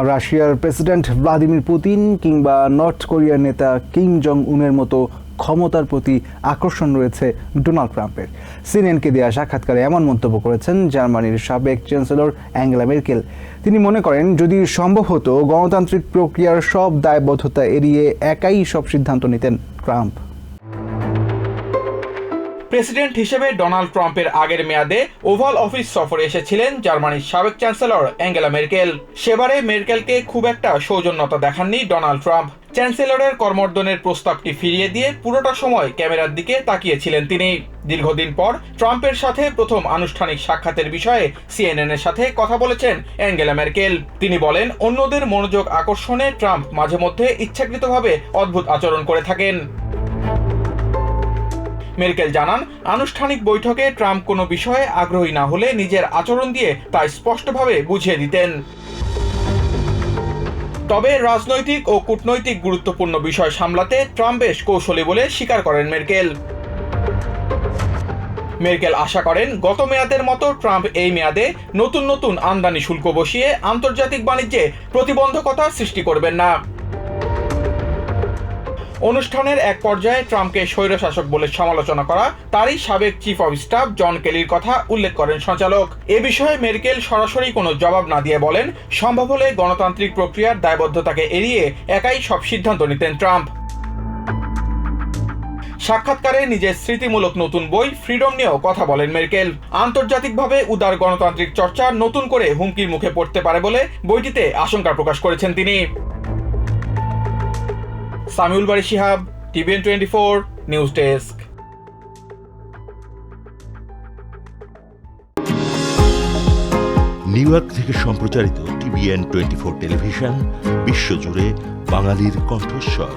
রাশিয়ার president Vladimir Putin কিংবা north কোরিয়ার নেতা কিম জং উনের মতো ক্ষমতার প্রতি আকর্ষণ রয়েছে ডোনাল্ড ট্রাম্পের। সিএনএনকে দেওয়া সাক্ষাৎকারে এমন মন্তব্য করেছেন জার্মানির সাবেক চ্যান্সেলর অ্যাঙ্গেলা মেরকেল। তিনি মনে করেন, যদি সম্ভব হতো গণতান্ত্রিক প্রক্রিয়ার সব দায়বদ্ধতা এড়িয়ে একাই সব সিদ্ধান্ত নিতেন ট্রাম্প। প্রেসিডেন্ট হিসেবে ডোনাল্ড ট্রাম্পের আগের মেয়াদে ওভাল অফিস সফরে এসেছিলেন জার্মানির সাবেক চ্যান্সেলর অ্যাঙ্গেলা মেরকেল। সেবারে মেরকেলকে খুব একটা সৌজন্যতা দেখাননি ডোনাল্ড ট্রাম্প। চ্যান্সেলরের কর্মর্দনের প্রস্তাবটি ফিরিয়ে দিয়ে পুরোটা সময় ক্যামেরার দিকে তাকিয়েছিলেন তিনি। দীর্ঘদিন পর ট্রাম্পের সাথে প্রথম আনুষ্ঠানিক সাক্ষাতের বিষয়ে সিএনএন এর সাথে কথা বলেছেন অ্যাঙ্গেলা মেরকেল। তিনি বলেন, অন্যদের মনোযোগ আকর্ষণে ট্রাম্প মাঝে মধ্যে ইচ্ছাকৃতভাবে অদ্ভুত আচরণ করে থাকেন। মেরকেল জানান, আনুষ্ঠানিক বৈঠকে ট্রাম্প কোনো বিষয়ে আগ্রহী না হলে নিজের আচরণ দিয়ে তা স্পষ্টভাবে বুঝিয়ে দিতেন। তবে রাজনৈতিক ও কূটনৈতিক গুরুত্বপূর্ণ বিষয় সামলাতে ট্রাম্প বেশ কৌশলী বলে স্বীকার করেন মেরকেল আশা করেন, গত মেয়াদের মতো ট্রাম্প এই মেয়াদে নতুন নতুন আমদানি শুল্ক বসিয়ে আন্তর্জাতিক বাণিজ্যে প্রতিবন্ধকতা সৃষ্টি করবেন না। অনুষ্ঠানের এক পর্যায়ে ট্রাম্পকে স্বৈরশাসক বলে সমালোচনা করা তারই সাবেক চিফ অব স্টাফ জন কেলির কথা উল্লেখ করেন সঞ্চালক। এ বিষয়ে মেরকেল সরাসরি কোনো জবাব না দিয়ে বলেন, সম্ভব হলে গণতান্ত্রিক প্রক্রিয়ার দায়বদ্ধতাকে এড়িয়ে একাই সব সিদ্ধান্ত নিতেন ট্রাম্প। সাক্ষাৎকারে নিজের স্মৃতিমূলক নতুন বই ফ্রিডম নিয়েও কথা বলেন মেরকেল। আন্তর্জাতিকভাবে উদার গণতান্ত্রিক চর্চা নতুন করে হুমকির মুখে পড়তে পারে বলে বইটিতে আশঙ্কা প্রকাশ করেছেন তিনি। Samiul Bari Shihab, TVN 24 news desk. New York থেকে সম্প্রচারিত টিভিএন 24 টেলিভিশন বিশ্বজুড়ে বাঙালির কণ্ঠস্বর।